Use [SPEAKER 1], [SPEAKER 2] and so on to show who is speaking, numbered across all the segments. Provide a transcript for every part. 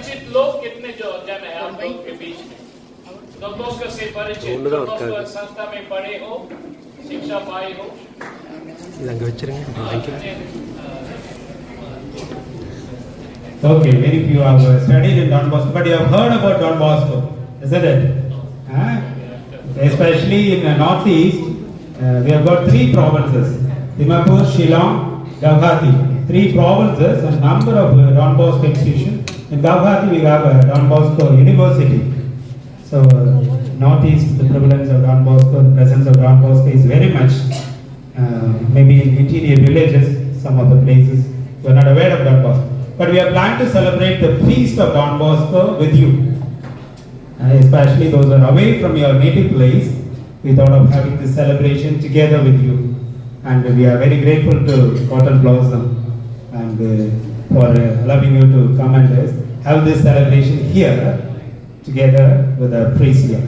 [SPEAKER 1] परिचित लोग कितने जो जन है आप लोग के बीच में? डॉन बॉस्को से परिचित, डॉन बॉस्को संस्था में पढ़े हो, शिक्षा पाई हो?
[SPEAKER 2] Okay, very few have studied in Don Bosco, but you have heard about Don Bosco, isn't it? Especially in the northeast, we have got 3 provinces: Dimapur, Shillong, Gauhati. 3 provinces and number of Don Bosco institutions. In Gauhati, we have Don Bosco University. So, northeast, the prevalence of Don Bosco, the presence of Don Bosco is very much. Maybe in interior villages, some of the places, you are not aware of Don Bosco. But we are planning to celebrate the feast of Don Bosco with you. Especially those who are away from your native place, we thought of having this celebration together with you. And we are very grateful to Cotton Blossom and for allowing you to come and have this celebration here together with the priest here.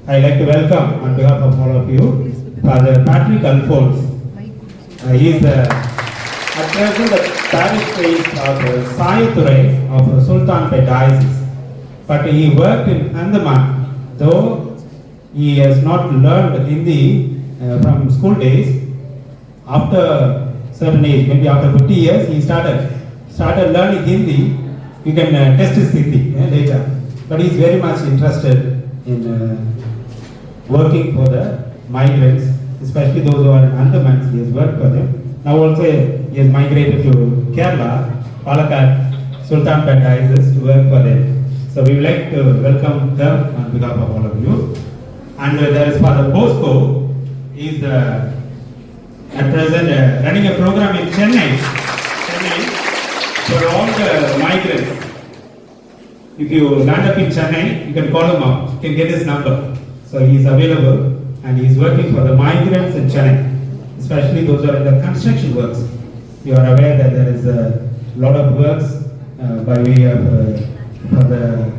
[SPEAKER 2] I'd like to welcome on behalf of all of you, Father Patrick Alphonse. He is at present the parish priest of Sayathurai of Sultanpet Diocese. But he worked in Andaman, though he has not learned Hindi from school days. After certain age, maybe after 50 years, he started learning Hindi. You can test his Hindi later. But he is very much interested in working for the migrants, especially those who are in Andaman. He has worked for them. Now also he has migrated to Kerala, Palakkad, Sultanpet Diocese to work for them. So we would like to welcome them on behalf of all of you. And there is Father Bosco. He is at present running a program in Chennai for all the migrants. If you land up in Chennai, you can call him up. You can get his number. So he is available and he is working for the migrants in Chennai, especially those who are in the construction works. You are aware that there is a lot of works by way of for the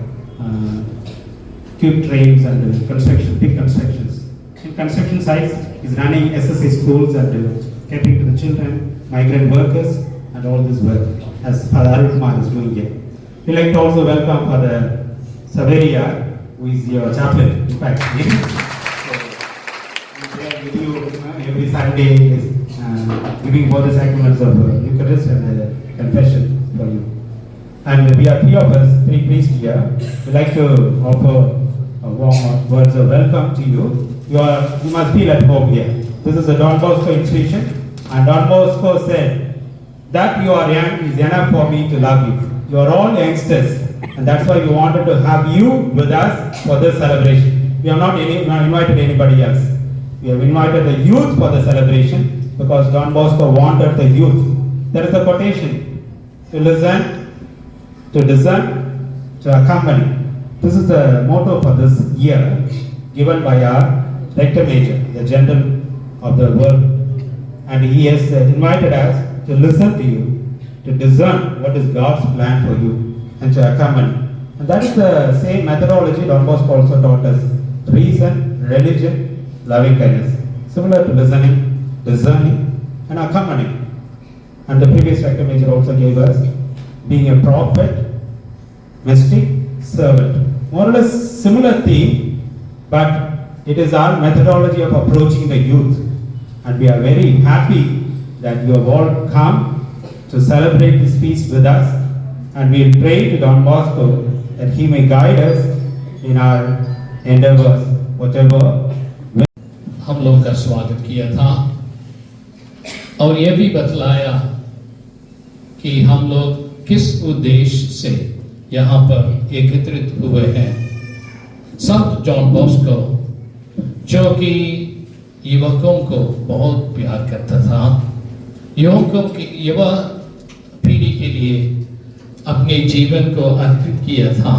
[SPEAKER 2] tube trains and construction, big constructions. In construction sites, is running SSA schools and catering to the children, migrant workers, and all this work, as Father Arul Kumar is doing here. We'd like to also welcome Father Saveria, who is your chaplain, in fact. He's there with you every Sunday, giving both the sacraments of Eucharist and confession for you. And we are 3 of us, 3 priests here. We'd like to offer a warm words of welcome to you. You must feel at home here. This is a Don Bosco institution, and Don Bosco said that you are young is enough for me to love you. You are all youngsters, and that's why we wanted to have you with us for this celebration. We have not invited anybody else. We have invited the youth for the celebration because Don Bosco wanted the youth. There is a quotation: to listen, to discern, to accompany. This is the motto for this year, given by our Rector Major, the General of the world. And he has invited us to listen to you, to discern what is God's plan for you, and to accompany. And that is the same methodology Don Bosco also taught us: reason, religion, loving kindness. Similar to listening, discerning, and accompanying. And the previous Rector Major also gave us being a prophet, mystic, servant. More or less similar theme, but it is our methodology of approaching the youth. And we are very happy that you have all come to celebrate this feast with us. And we will pray to Don Bosco that he may guide us in our endeavors, whatever.
[SPEAKER 1] हम लोग का स्वागत किया था और यह भी बतलाया कि हम लोग किस उद्देश्य से यहाँ पर एकत्रित हुए हैं। संत जॉन बॉस्को, जो कि युवकों को बहुत प्यार करता था, युवकों की युवा पीढ़ी के लिए अपने जीवन को अर्पित किया था,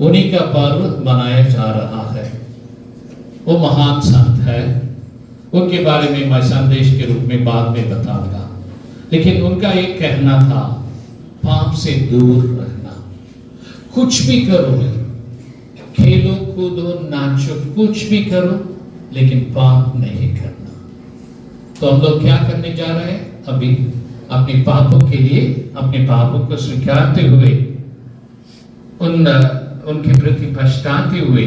[SPEAKER 1] उन्हीं का पर्व मनाया जा रहा है। वो महान संत है, उनके बारे में मैं संदेश के रूप में बाद में बताऊंगा। लेकिन उनका एक कहना था, पाप से दूर रहना। कुछ भी करो, खेलो कूदो नाचो, कुछ भी करो, लेकिन पाप नहीं करना। तो हम लोग क्या करने जा रहे हैं? अभी अपने पापों के लिए, अपने पापों को स्वीकारते हुए उनके प्रति पछताते हुए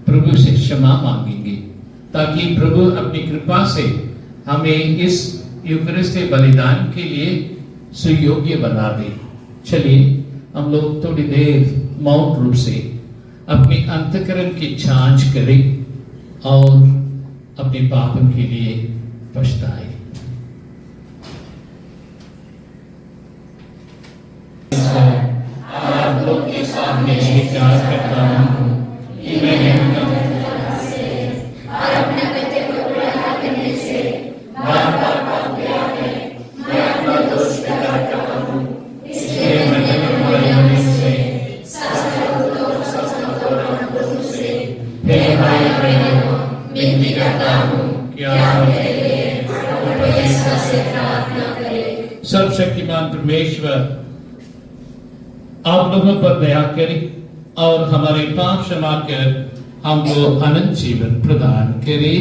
[SPEAKER 1] प्रभु से क्षमा मांगेंगे, ताकि प्रभु अपनी कृपा से हमें इस यूकरिस्ती बलिदान के लिए सुयोग्य बना दे। चलिए हम लोग थोड़ी देर मौन रूप से अपनी अंतःकरण की जांच करें और अपने पापों के लिए पछताएं। आप लोग के सामने स्वीकार करता हूँ कि मैंने सर्वशक्तिमान परमेश्वर आप लोगों पर दया करे और हमारे पाप क्षमा कर हमको अनंत जीवन प्रदान करे।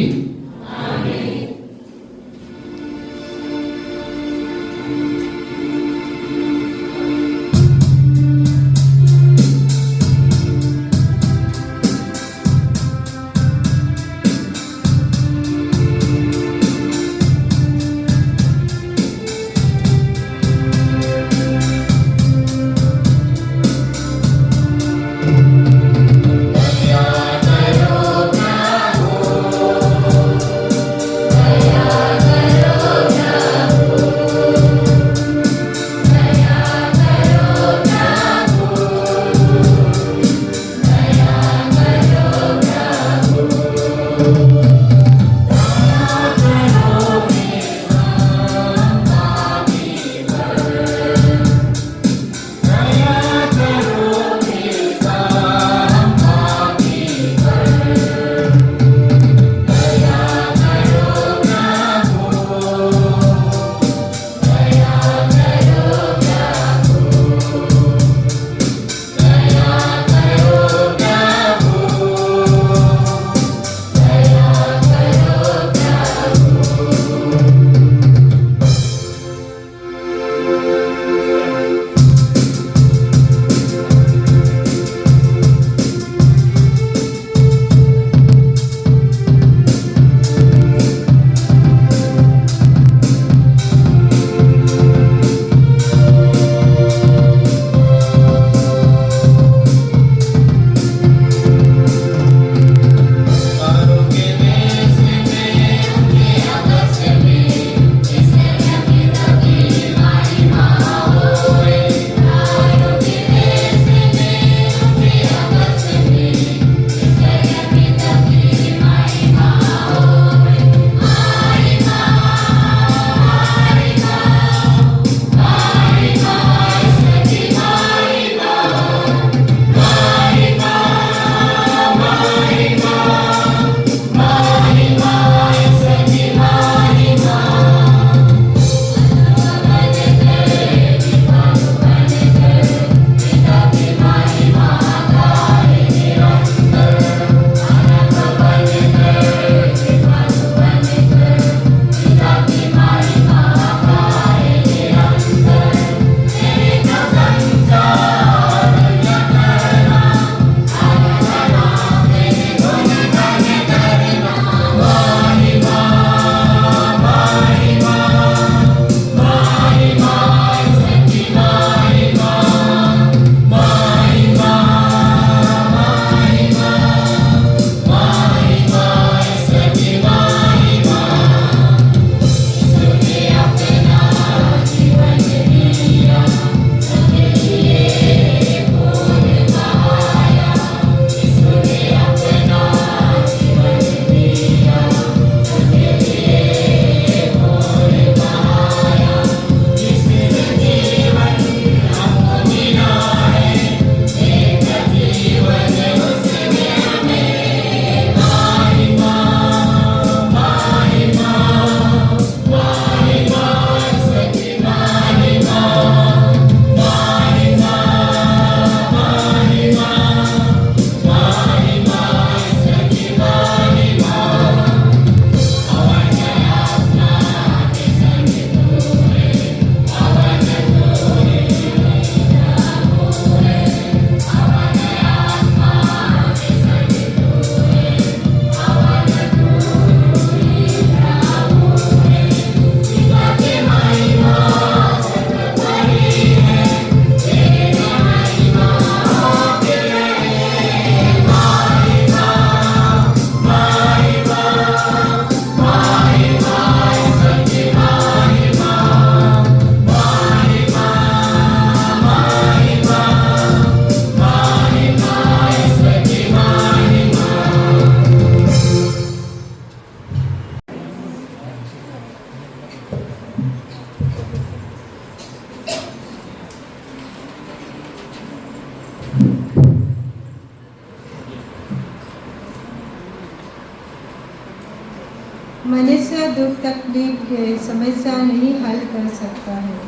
[SPEAKER 3] मनुष्य दुख तकलीफ के समस्या नहीं हल कर सकता है।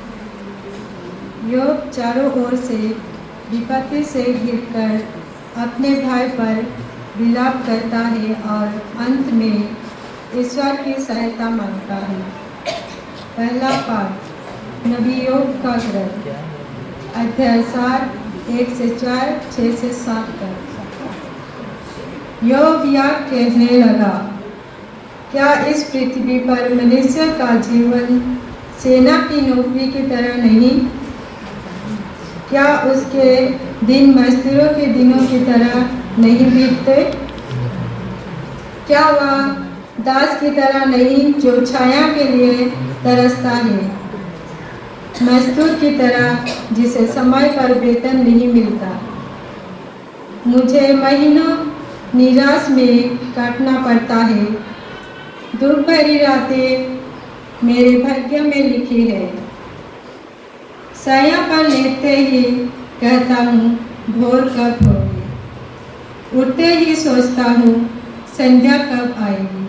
[SPEAKER 3] योग चारों ओर से विपत्ति से घिरकर अपने भाई पर विलाप करता है और अंत में ईश्वर की सहायता मांगता है। पहला पाठ नबी योग का ग्रंथ अध्याय 7 1 से 4 6 से 7 तक। योग या कहने लगा, क्या इस पृथ्वी पर मनुष्य का जीवन सेना की नौकरी की तरह नहीं? क्या उसके दिन मजदूरों के दिनों की तरह नहीं बीतते? क्या वह दास की तरह नहीं जो छाया के लिए तरसता है, मजदूर की तरह जिसे समय पर वेतन नहीं मिलता? मुझे महीनों निराश में काटना पड़ता है। दुख भरी रातें मेरे भाग्य में लिखी है। साया पर लेटते ही कहता हूँ भोर कब होगी, उठते ही सोचता हूँ संध्या कब आएगी,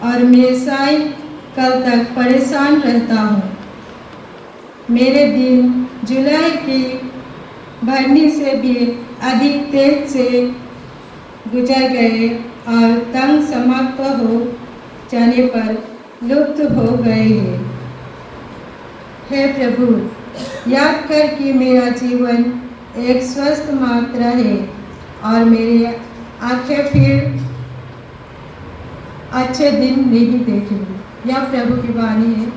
[SPEAKER 3] और मैं साय कल तक परेशान रहता हूँ। मेरे दिन जुलाई की भरनी से भी अधिक तेज से गुजर गए और तंग समाप्त हो जाने पर लुप्त हो गए हैं। हे प्रभु, याद कर कि मेरा जीवन एक स्वस्थ मात्रा है और मेरी आंखें फिर अच्छे दिन नहीं देखेंगी। यह प्रभु की वाणी है।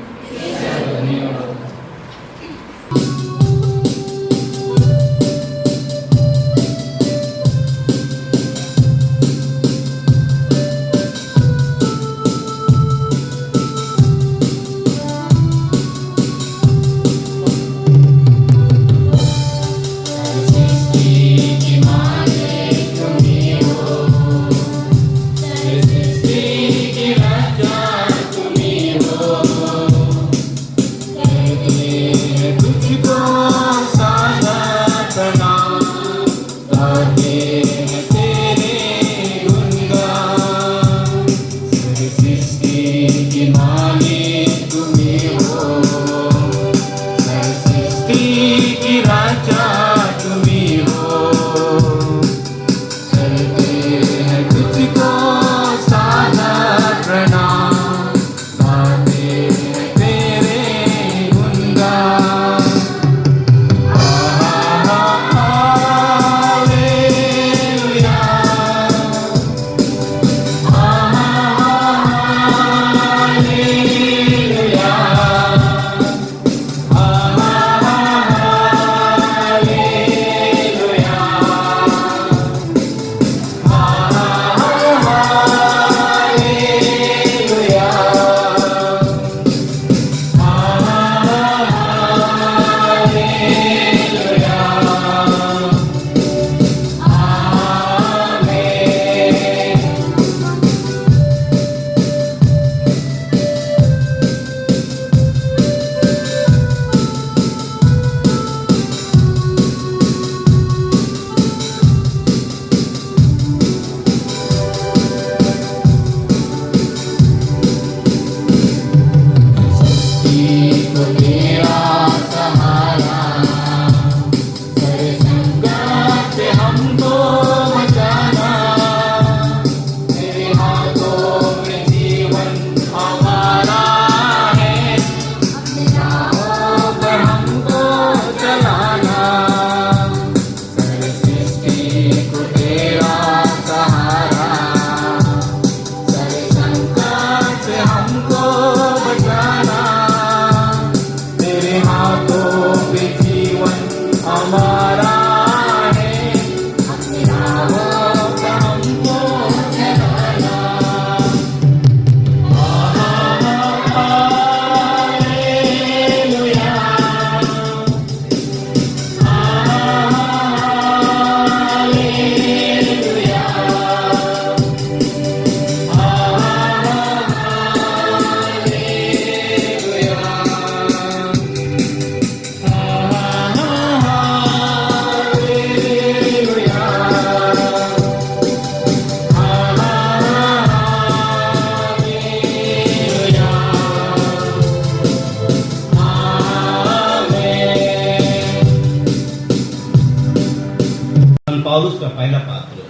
[SPEAKER 4] पौलुस का पहला पत्र,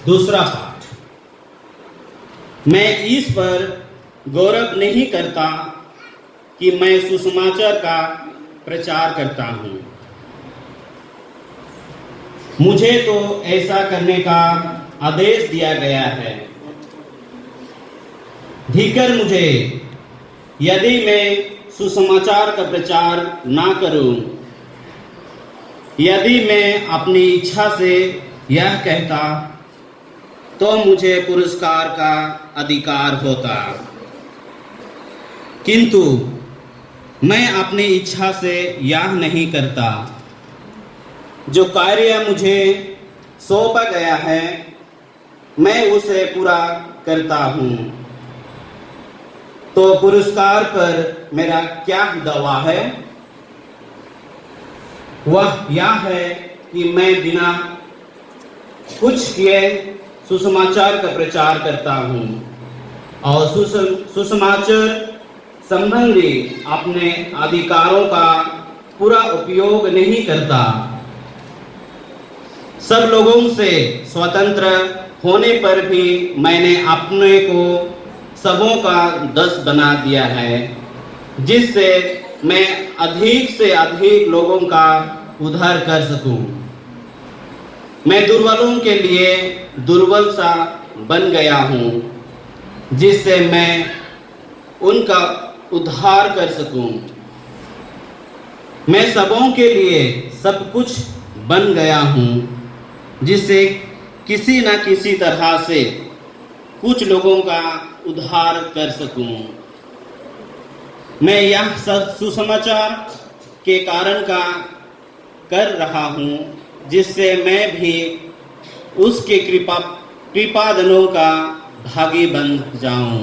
[SPEAKER 4] दूसरा पाठ। मैं इस पर गौरव नहीं करता कि मैं सुसमाचार का प्रचार करता हूं। मुझे तो ऐसा करने का आदेश दिया गया है। धिक्कार मुझे यदि मैं सुसमाचार का प्रचार ना करूं। यदि मैं अपनी इच्छा से यह कहता तो मुझे पुरस्कार का अधिकार होता, किंतु मैं अपनी इच्छा से यह नहीं करता। जो कार्य मुझे सौंपा गया है मैं उसे पूरा करता हूँ। तो पुरस्कार पर मेरा क्या दावा है? वह यह है कि मैं बिना कुछ किए सुसमाचार का प्रचार करता हूँ और सुसमाचार संबंधी अपने अधिकारों का पूरा उपयोग नहीं करता। सब लोगों से स्वतंत्र होने पर भी मैंने अपने को सबों का दास बना दिया है, जिससे मैं अधिक से अधिक लोगों का उद्धार कर सकूं। मैं दुर्बलों के लिए दुर्बल सा बन गया हूं, जिससे मैं उनका उद्धार कर सकूं। मैं सबों के लिए सब कुछ बन गया हूं, जिससे किसी न किसी तरह से कुछ लोगों का उद्धार कर सकूं। मैं यह सुसमाचार के कारण का कर रहा हूं, जिससे मैं भी उसके कृपादनों का भागी बन जाऊं।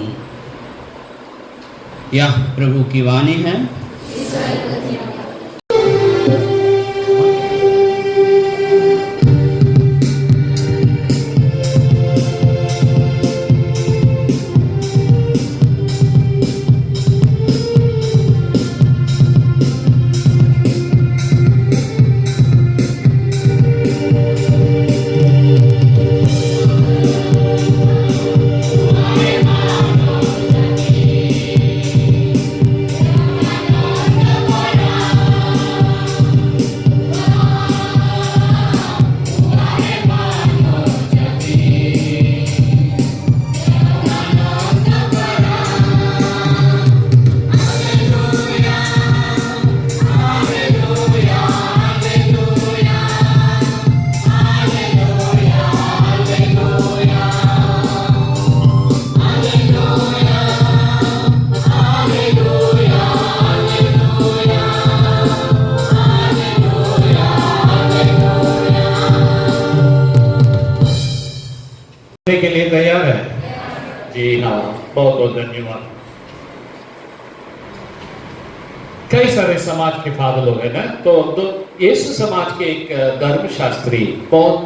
[SPEAKER 4] यह प्रभु की वाणी है।
[SPEAKER 2] के लिए तैयार है?
[SPEAKER 1] जी हाँ, बहुत बहुत धन्यवाद। कई सारे समाज के फादर लोग हैं ना, तो यीशु समाज के एक धर्मशास्त्री बहुत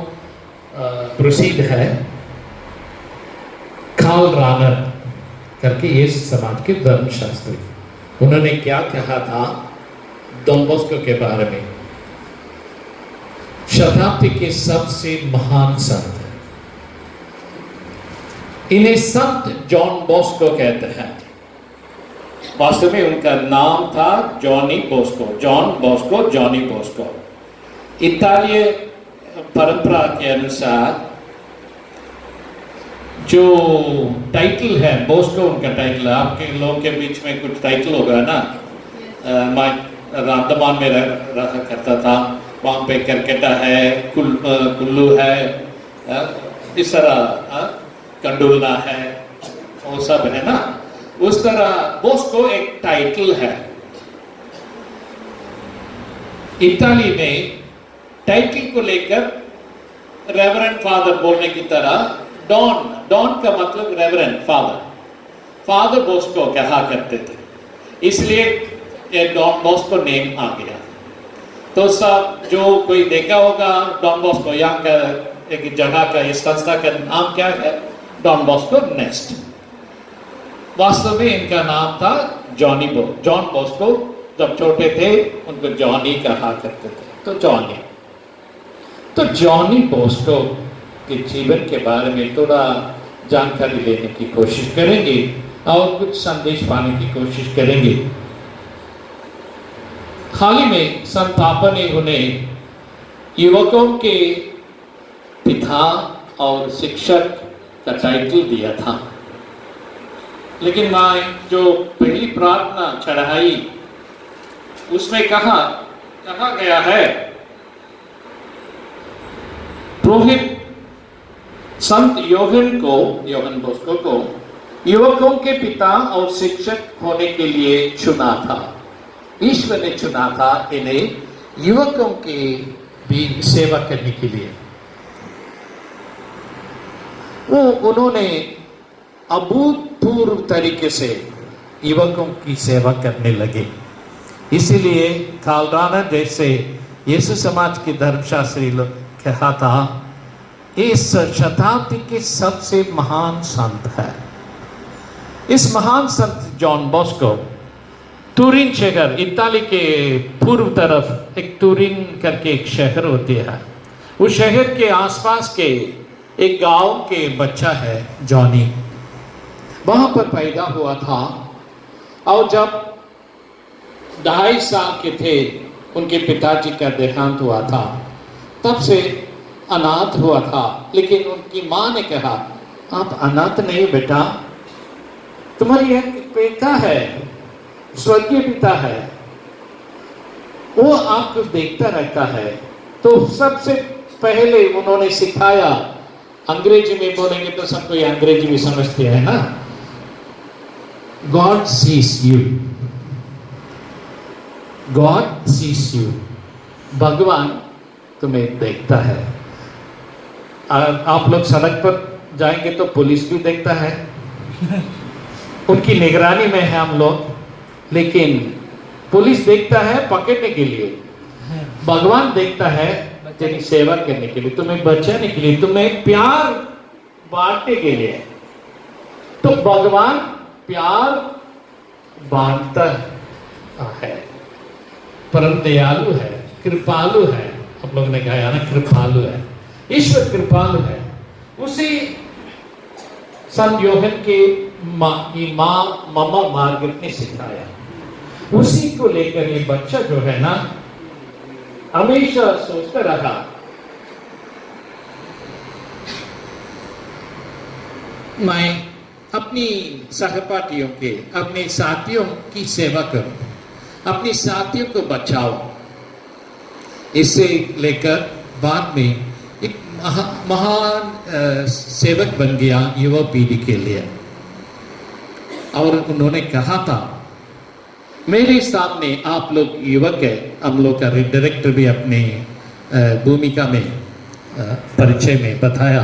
[SPEAKER 1] प्रसिद्ध है, कार्ल रानर करके यीशु समाज के धर्मशास्त्री। उन्होंने क्या कहा था डॉन बॉस्को के बारे में? शताब्दी के सबसे महान संत, इन्हें संत जॉन बॉस्को कहते हैं। वास्तव में उनका नाम था Johnny Bosco, John Bosco, Johnny Bosco. इतालीय परंपरा के अनुसार जो टाइटल है बॉस्को, उनका टाइटल है। आपके लोगों के बीच में कुछ टाइटल होगा ना। मैं अंडमान में रहा करता था, वहाँ पे करकेटा है, कुल्लू है, इस तरह कंडोला है, वो सब है ना। उस तरह बॉस्को एक टाइटल है। इताली में टाइटल को लेकर रेवरेंड फादर बोलने की तरह डॉन, डॉन का मतलब रेवरेंड फादर, फादर बॉस्को कहा करते थे, इसलिए ये डॉन बॉस्को नेम आ गया। तो सब जो कोई देखा होगा डॉन बॉस्को, यहाँ का एक जगह का, इस संस्था का नाम क्या है? Don Bosco Nest. वास्तव में इनका नाम था जॉनी बॉस्को। जब छोटे थे उनको जॉनी कहा करते थे, तो जॉनी। जॉनी बॉस्को के जीवन के बारे में थोड़ा जानकारी लेने की कोशिश करेंगे और कुछ संदेश पाने की कोशिश करेंगे। हाल ही में संत पापा ने उन्हें युवकों के पिता और शिक्षक का टाइटल दिया था, लेकिन मैं जो पहली प्रार्थना चढ़ाई उसमें कहा गया है, पुरोहित संत योहन बॉस्को को युवकों के पिता और शिक्षक होने के लिए चुना था। ईश्वर ने चुना था इन्हें युवकों की भी सेवा करने के लिए। उन्होंने अभूतपूर्व तरीके से युवकों की सेवा करने लगे। इसीलिए कालराना जैसे यीशु समाज के धर्मशास्त्री लोग कहा था, इस शताब्दी के सबसे महान संत है। इस महान संत जॉन बॉस्को तुरिन शहर, इताली के पूर्व तरफ एक तुरिन करके एक शहर होती है, उस शहर के आसपास के एक गांव के बच्चा है जॉनी, वहां पर पैदा हुआ था। और जब 2.5 साल के थे उनके पिताजी का देहांत हुआ था, तब से अनाथ हुआ था। लेकिन उनकी माँ ने कहा, आप अनाथ नहीं बेटा, तुम्हारी एक पिता है, स्वर्गीय पिता है, वो आपको देखता रहता है। तो सबसे पहले उन्होंने सिखाया, अंग्रेजी में बोलेंगे तो सबको ये अंग्रेजी भी समझते हैं ना, God sees you, God sees you, भगवान तुम्हें देखता है। आप लोग सड़क पर जाएंगे तो पुलिस भी देखता है, उनकी निगरानी में है हम लोग, लेकिन पुलिस देखता है पकड़ने के लिए, भगवान देखता है तेरी सेवा करने के लिए, तुम्हें बचाने के लिए, तुम्हें प्यार बांटने के लिए। तो भगवान प्यार बांटता है, परम दयालु है, कृपालु है। हम लोग ने कहा ना, कृपालु है, ईश्वर कृपालु है। उसी संत योहन के मामा मार्गरेट ने सिखाया, उसी को लेकर ये बच्चा जो है ना, हमेशा सोचता रहा मैं अपनी सहपाठियों के, अपने साथियों की सेवा करूं, अपने साथियों को बचाओ। इसे लेकर बाद में एक महान सेवक बन गया युवा पीढ़ी के लिए। और उन्होंने कहा था, मेरे सामने आप लोग युवक है, हम लोग का डायरेक्टर भी अपने भूमिका में परिचय में बताया,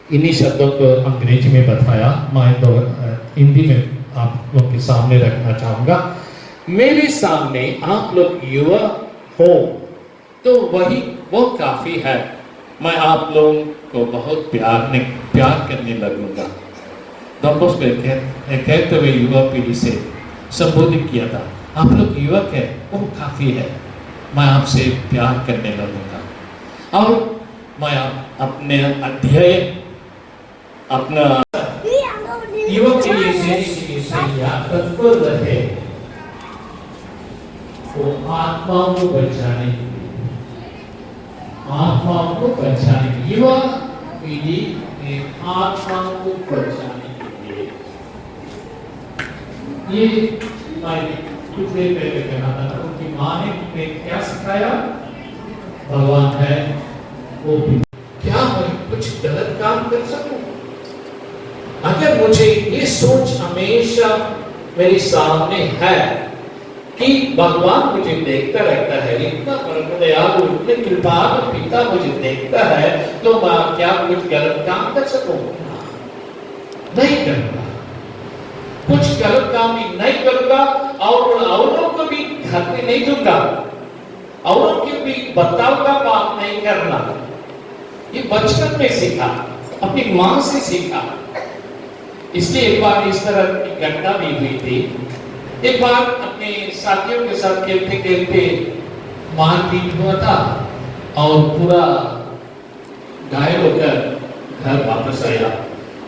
[SPEAKER 1] इन्हीं शब्दों को अंग्रेजी में बताया, मैं तो हिंदी में आप लोग के सामने रखना चाहूँगा। मेरे सामने आप लोग युवा हो तो वो काफ़ी है, मैं आप लोगों को बहुत प्यार करने लगूंगा। डॉन बॉस्को कहते हुए युवा पीढ़ी से संबोधित किया था, आप लोग युवक है वो काफ़ी है, मैं आपसे प्यार करने लगूंगा। और मैं अपने अध्ययन अपना युवक के लिए तत्पर रहे, वो आत्माओं को बचाने के लिए, आत्माओं को बचाने के लिए, युवा पीढ़ी में आत्माओं को बचाने के लिए। ये मैं कुछ देर पहले कहना था, उनकी माँ ने क्या सिखाया, भगवान है वो भी, क्या मैं कुछ गलत काम कर सकूं? अगर मुझे ये सोच हमेशा मेरे सामने है कि भगवान मुझे देखता रहता है, इतना परम दयालु, इतने कृपालु पिता मुझे देखता है, तो मैं क्या कुछ गलत काम कर सकूंगा? नहीं करूंगा, कुछ गलत काम भी नहीं करूंगा, और औरों को भी करने नहीं दूंगा, औरों के भी बर्ताव का पाप नहीं करना। ये बचपन में सीखा, अपनी मां से सीखा। इसलिए एक बार इस तरह की घटना भी हुई थी। एक बार अपने साथियों के साथ खेलते खेलते मारपीट हुआ था और पूरा घायल होकर घर वापस आया।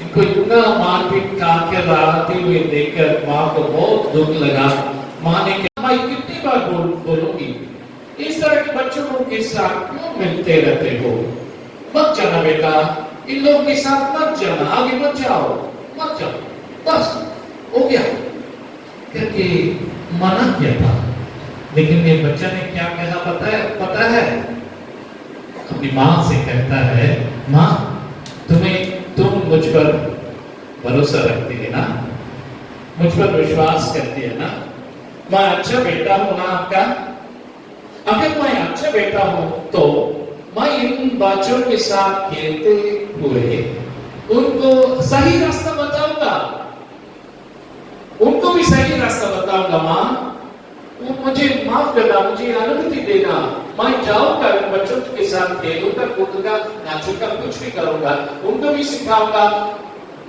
[SPEAKER 1] इनको इतना मारपीट खा के रहते हुए देखकर माँ को बहुत दुख लगा। माँ ने कहा, मैं कितनी बार बोलूंगी, इस तरह के बच्चों के साथ क्यों मिलते रहते हो? मत जाना बेटा, इन लोगों के साथ मत जाना, आगे मत जाओ, बस हो गया करके मना किया था। लेकिन ये बच्चा ने क्या कहा पता है? अपनी माँ से कहता है, माँ तुम मुझ पर भरोसा रखती है ना, मुझ पर विश्वास करती है ना, मैं अच्छा बेटा हूं ना आपका? अगर मैं अच्छा बेटा हूं तो मैं इन बच्चों के साथ खेलते हुए उनको सही रास्ता बताऊंगा, उनको भी सही रास्ता बताऊंगा। माँ मुझे माफ करना, मुझे अनुमति देना, मैं जाऊंगा इन बच्चों के साथ खेलूंगा, कूदूंगा, नाचूंगा, कुछ भी करूंगा, उनको भी सिखाऊंगा।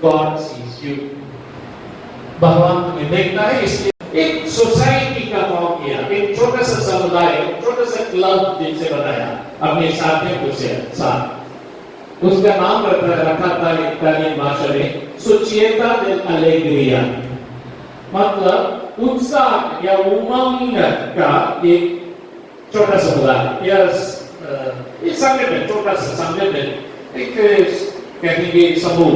[SPEAKER 1] गॉड सीज यू, भगवान तुम्हें देखता है। इसलिए एक सोसाइटी का फॉर्म किया, एक छोटा सा समुदाय, छोटा सा क्लब जिनसे बनाया अपने साथियों के साथ। उसका नाम रखा था इटालियन भाषा में सोसिएटा डेल अलेग्रिया, मतलब उत्साह या उमंग का एक छोटा समुदाय या एक संगठन, छोटा सा संगठन, एक कहेंगे समूह,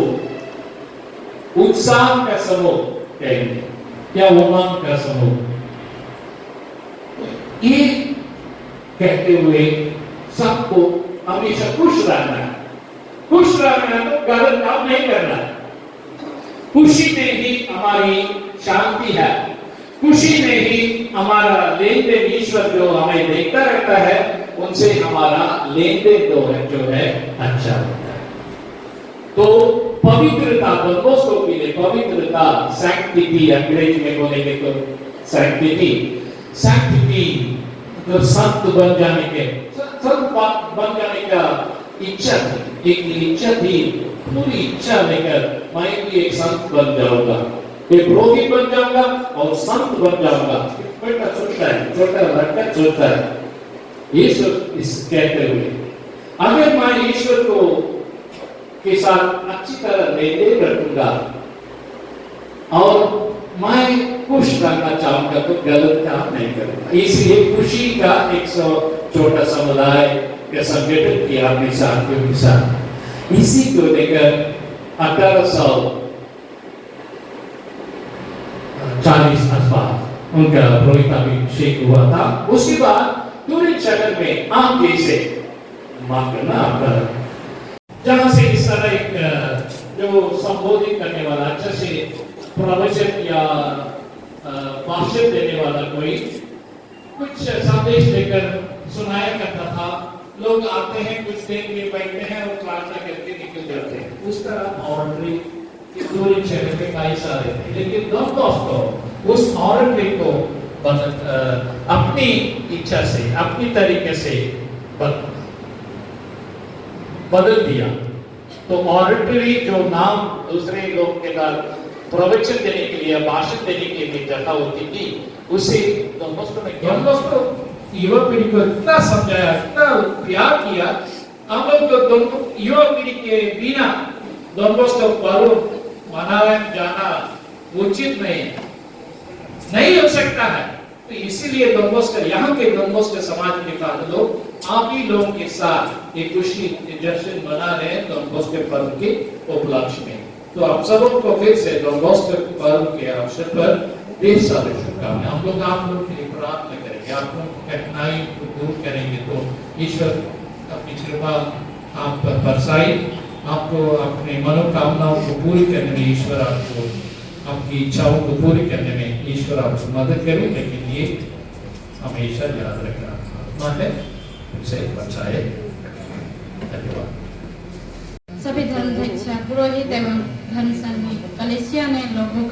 [SPEAKER 1] उत्साह का समूह कहेंगे या उमंग का समूह। ये कहते हुए सबको हमेशा खुश रहना है, खुश रहना है तो गलत काम नहीं करना है। खुशी में ही हमारी शांति है, खुशी में ही हमारा लेन देन, ईश्वर जो हमें देखता रहता है उनसे हमारा लेन देन जो है अच्छा होता है। तो पवित्रता, दोस्तों के लिए पवित्रता, सैंक्टिटी अंग्रेजी में बोलेंगे तो सैंक्टिटी, सैंक्टिटी मतलब संत बन जाने के, संत बन जाने का इच्छा थी, एक इच्छा थी, पूरी इच्छा लेकर मैं भी एक संत बन जाऊंगा, एक पुरोहित बन जाऊंगा और संत बन जाऊंगा। बेटा सोचता है, छोटा लड़का सोचता है। ईश्वर इस कहते हुए अगर मैं ईश्वर को के साथ अच्छी तरह लेन-देन रखूंगा और मैं खुश रहना चाहूंगा तो गलत काम नहीं करूंगा। इसलिए खुशी का एक छोटा समुदाय का संगठन किया अपने साथियों के साथ। इसी को लेकर 1840 आसपास उनका पुरोहिताभिषेक हुआ था। उसके बाद तुरिन शहर में आम जैसे माफ करना आपका, जहां से इस तरह एक जो संबोधित करने वाला, अच्छा से प्रवचन या भाषण देने वाला कोई कुछ संदेश लेकर सुनाया करता था। लोग आते हैं, कुछ देर के बैठते हैं और प्रार्थना करके निकल जाते हैं। उस तरह ऑर्डरिंग तुरिन शहर में कई सारे थे, लेकिन डॉन बॉस्को उस ऑर्डरिंग को अपनी इच्छा से, अपनी तरीके से बदल दिया। तो ऑडिटरी जो नाम दूसरे लोग के साथ प्रवचन देने के लिए, भाषण देने के लिए जगह होती थी, उसे डॉन बॉस्को ने किया। डॉन बॉस्को युवा पीढ़ी को इतना समझाया, इतना प्यार किया। हम लोग तो युवा पीढ़ी के बिना डॉन बॉस्को पर्व मनाने जाना उचित नहीं हो सकता है। तो इसीलिए डॉन बॉस्को, यहाँ के डॉन बॉस्को समाज के बाद लोग आप ही लोगों के साथ एक खुशी जश्न मना रहे हैं डॉन बॉस्को पर्व के उपलक्ष्य में। तो आप सबों को फिर से डॉन बॉस्को पर्व के अवसर पर ढेर सारे शुभकामनाएं। हम लोग आप लोगों के लिए प्रार्थना करेंगे, आप लोगों की कठिनाई को दूर करेंगे तो ईश्वर अपनी कृपा आप पर बरसाई, आपको अपने मनोकामनाओं को पूरी करने में ईश्वर आपको, आपकी इच्छाओं को पूरी करने में ईश्वर आपको मदद करे। लेकिन ये हमेशा याद रखना आत्मा है, उसे बचाए। धन्यवाद।
[SPEAKER 5] सभी धर्माध्यक्ष, पुरोहित एवं धर्मसंघी कलेसिया में लोगों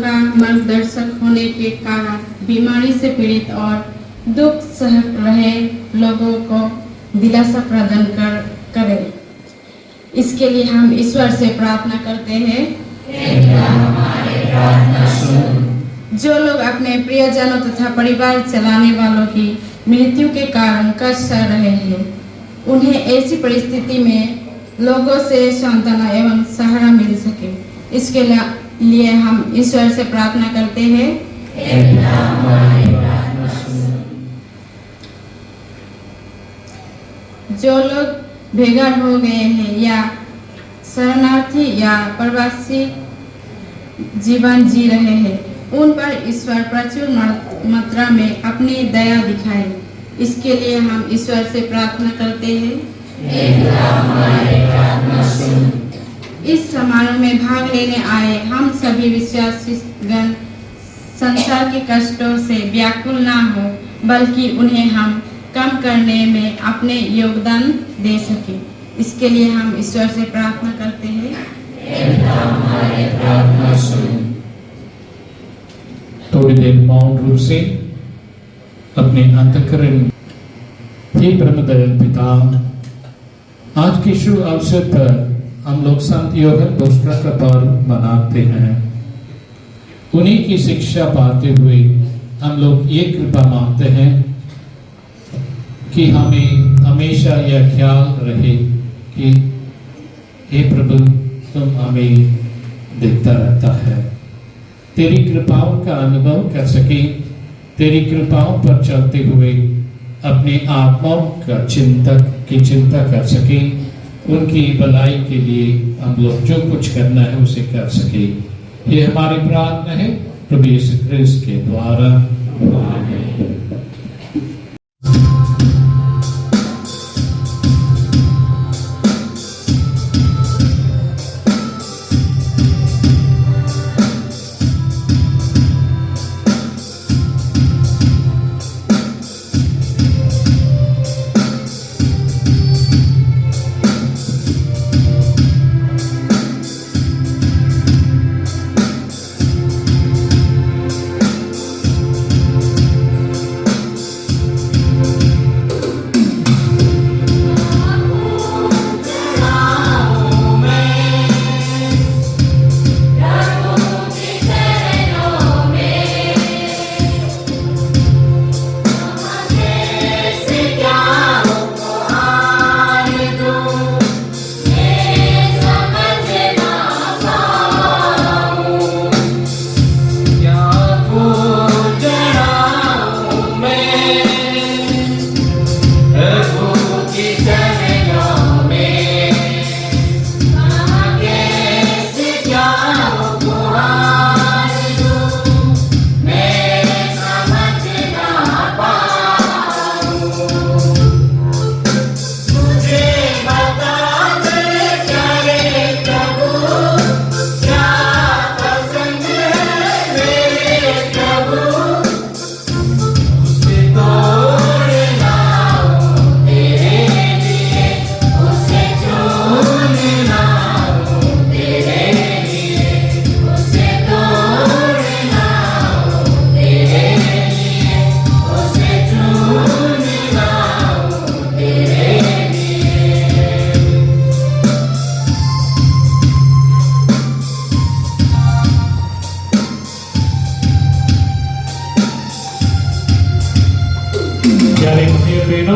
[SPEAKER 5] का मार्गदर्शक होने के कारण बीमारी से पीड़ित और दुख सह रहे लोगों को दिलासा प्रदान करें। इसके लिए हम ईश्वर से प्रार्थना करते हैं, जो लोग अपने प्रियजनों तथा परिवार चलाने वालों की मृत्यु के कारण कष्ट सह रहे हैं, उन्हें ऐसी परिस्थिति में लोगों से सांत्वना एवं सहारा मिल सके। इसके लिए हम ईश्वर से प्रार्थना करते हैं। जो लोग बेघर हो गए हैं या शरणार्थी या प्रवासी जीवन जी रहे हैं, उन पर ईश्वर प्रचुर मात्रा में अपनी दया दिखाए। इसके लिए हम ईश्वर से प्रार्थना करते हैं। इस समारोह में भाग लेने आए हम सभी विश्वासीगण संसार के कष्टों से व्याकुल ना हो, बल्कि उन्हें हम कम करने में अपने योगदान दे सके। इसके लिए हम ईश्वर से प्रार्थना करते हैं।
[SPEAKER 1] थोड़ी देर मौन रूप से अपने अंतःकरण। हे परमदयाल पिता, आज के शुभ अवसर पर हम लोग संत योहन बोस्टर का पर्व मनाते हैं। उन्हीं की शिक्षा पाते हुए हम लोग ये कृपा मांगते हैं कि हमें हमेशा यह ख्याल रहे कि हे प्रभु, तुम हमें देखता रहता है, तेरी कृपाओं का अनुभव कर सके, तेरी कृपाओं पर चलते हुए अपने आत्माओं का चिंता कर सके, उनकी भलाई के लिए हम लोग जो कुछ करना है उसे कर सके। ये हमारी प्रार्थना है प्रभु यीशु ख्रिस्त के द्वारा।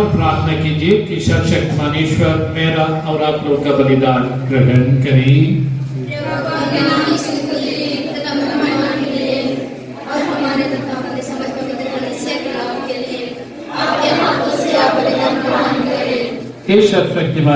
[SPEAKER 1] प्रार्थना कीजिए कि सर्वशक्तिमान ईश्वर मेरा और आप लोग का बलिदान ग्रहण करें। हे सर्वशक्तिमान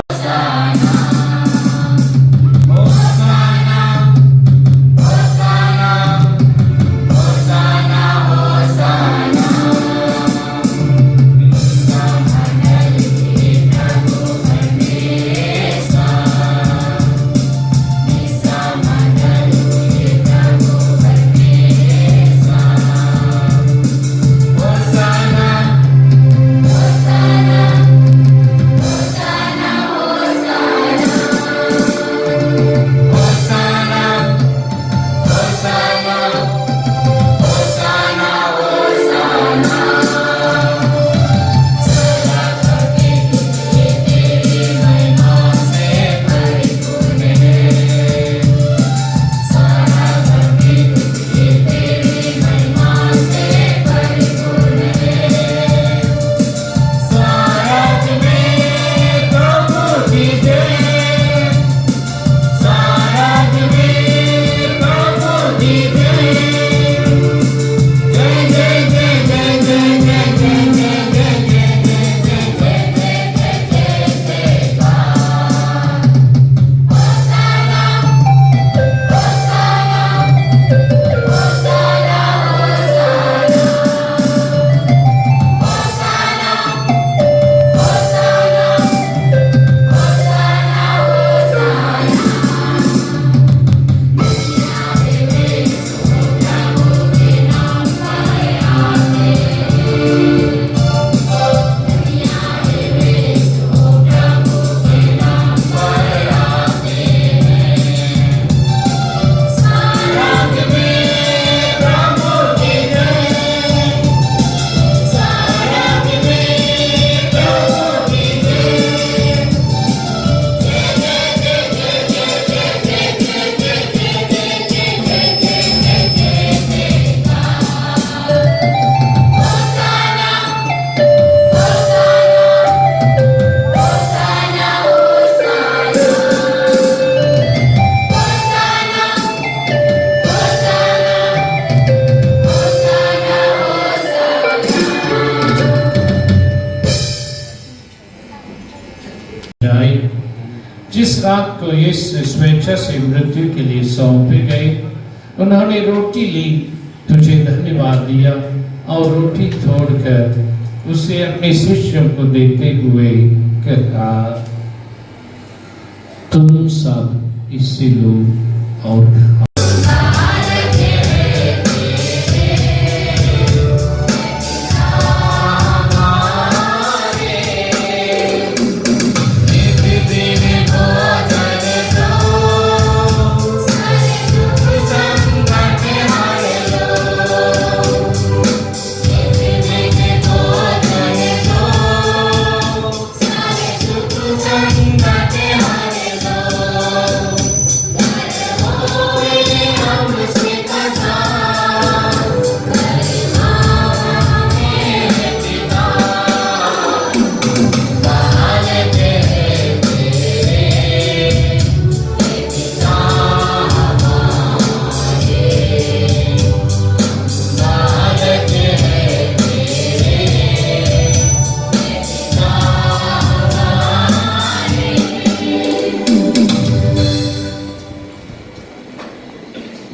[SPEAKER 6] Hosanna,
[SPEAKER 1] जिस रात को यीशु स्वेच्छा से मृत्यु के लिए सौंपे गए, उन्होंने रोटी ली, तुझे धन्यवाद दिया और रोटी तोड़कर उसे अपने शिष्यों को देते हुए कहा, तुम सब इससे लो और खाओ।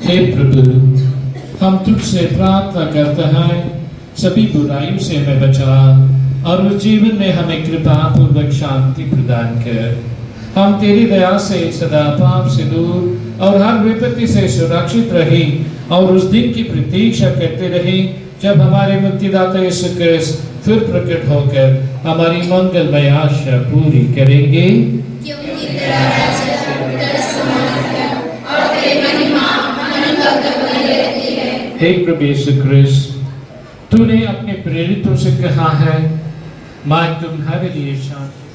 [SPEAKER 1] हे प्रभु, हम तुझसे प्रार्थना करते हैं, सभी बुराइयों से हमें बचा और उस जीवन में हमें कृपा पूर्वक शांति प्रदान कर। हम तेरी दया से सदा पाप से दूर और हर विपत्ति से सुरक्षित रहे और उस दिन की प्रतीक्षा करते रहे जब हमारे मुक्तिदाता यीशु क्रिस्त फिर प्रकट होकर हमारी मंगलमय आशा पूरी करेंगे। हे प्रभु यीशु क्रिस्त, तूने अपने प्रेरितों से कहा है, मैं तुम्हारे लिए शांति।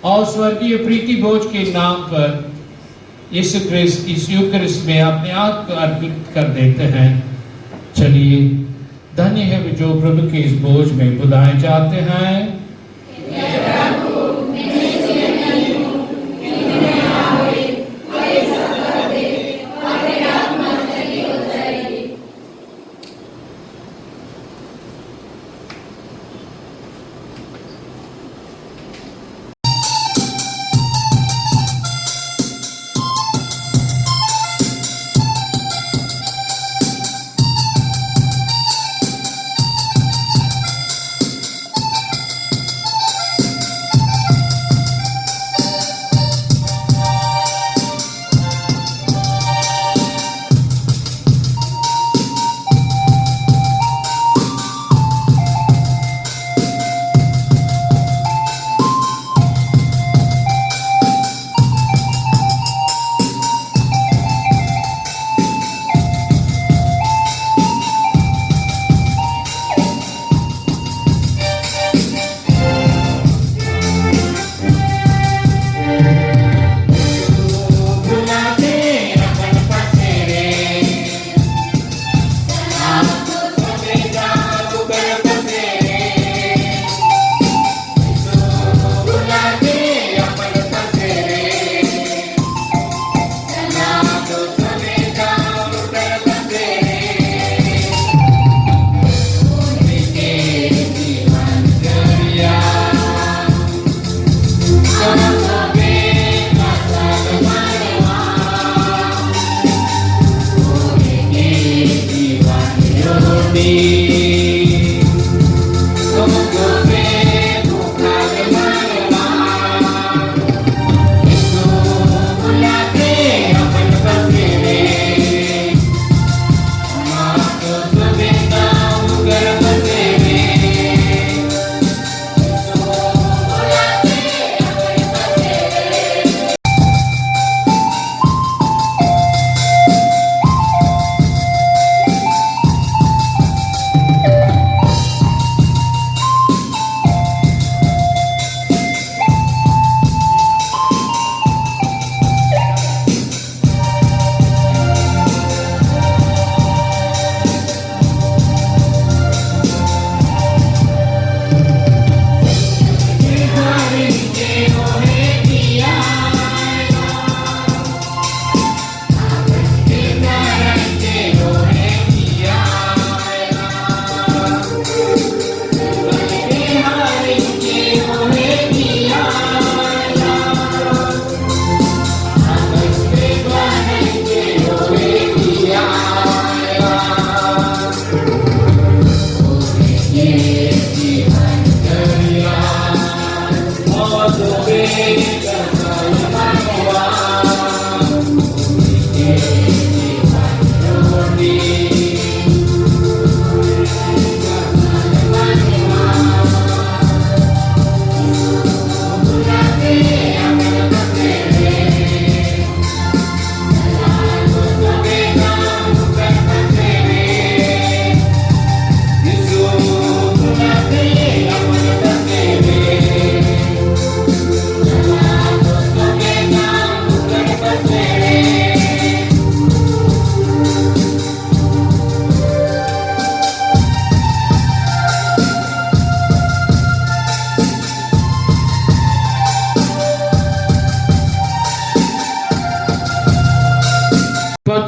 [SPEAKER 1] और स्वर्गीय प्रीति भोज के नाम पर यीशु क्रिस्त इस यूकरिस्ट में अपने आप को अर्पित कर देते हैं। चलिए, धन्य है वे जो प्रभु के इस भोज में बुलाए जाते हैं।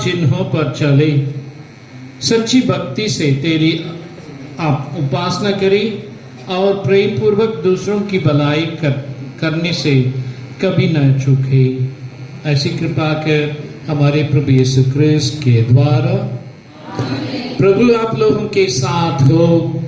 [SPEAKER 1] चिन्हों पर चले, सच्ची भक्ति से तेरी आप उपासना करी और प्रेम पूर्वक दूसरों की भलाई करने से कभी न चूके। ऐसी कृपा कर हमारे प्रभु यीशु ख्रिस्त के द्वारा। प्रभु आप लोगों के साथ हो।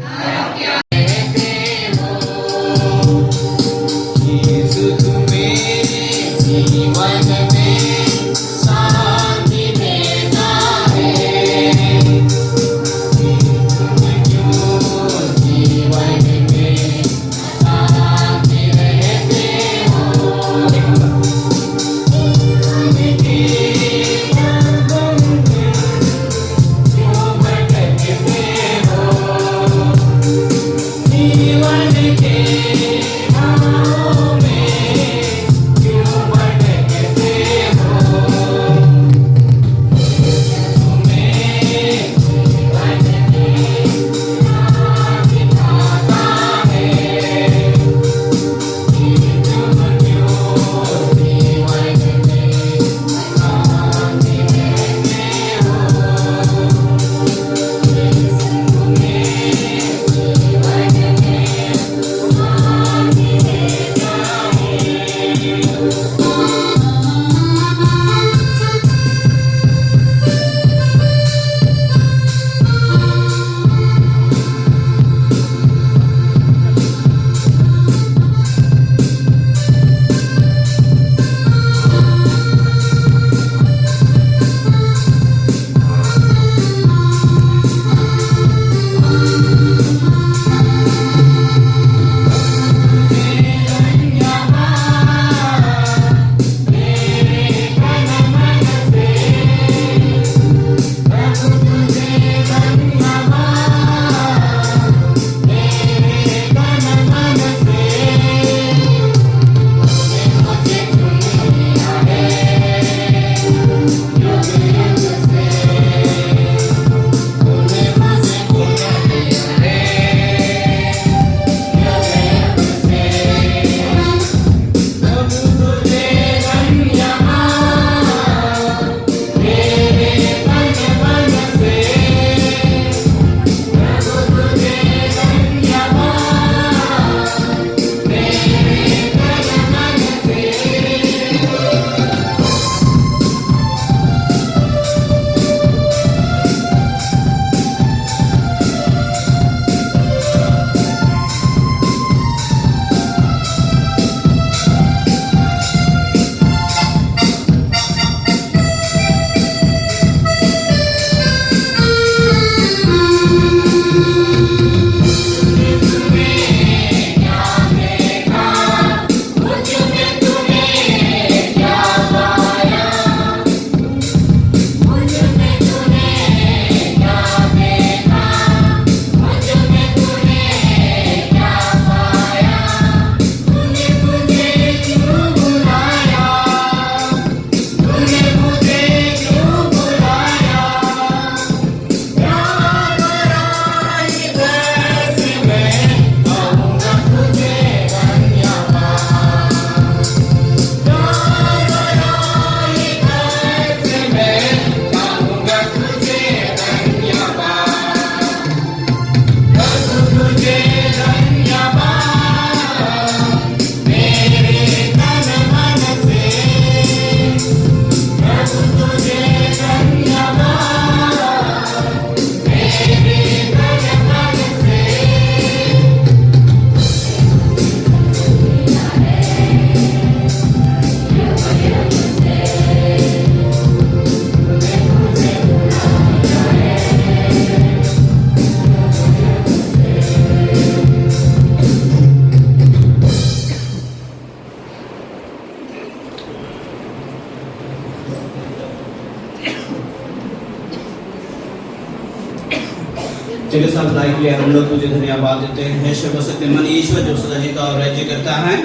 [SPEAKER 4] तेरे साथ लाई के लिए हम लोग तुझे धन्यवाद देते हैं। सर्वशक्तिमान ईश्वर जो सदा जीता और राज्य करता है।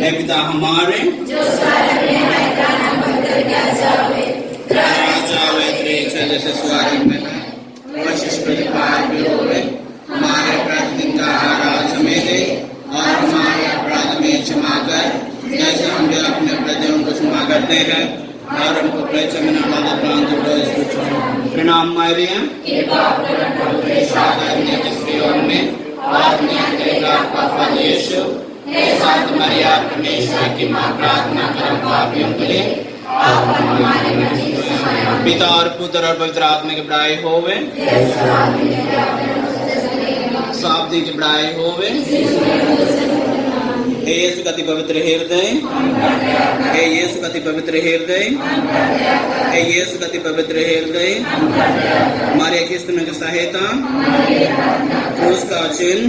[SPEAKER 4] हे पिता हमारे जो स्वर्ग में है, तेरा नाम पवित्र जावे, तेरा राज्य आवे, तेरी इच्छा जैसे स्वर्ग में है वैसे इस पृथ्वी भी होवे। हमारे प्रतिदिन का आहार आज हमें दे और हमारे अपराध में क्षमा कर जैसे हम भी अपने अपराधियों को क्षमा करते हैं और हमको परीक्षा में न डाले परंतु इसको छोड़ो। प्रणाम मरियम, कृपा करो प्रभु के साथ अन्य स्त्रियों में और न्याय का फल यीशु। हे संत मरिया परमेश्वर की मां, प्रार्थना करो पापियों के लिए अब हमारे मरने के समय। पिता और पुत्र और पवित्र आत्मा की बड़ाई होवे। साफ दी की बड़ाई होवे। हे यीशु का अति पवित्र हृदय, हे यीशु का अति पवित्र हृदय, हे यीशु का अति पवित्र हृदय, हमारे किस्त में की सहायता, क्रूस का चिन्ह,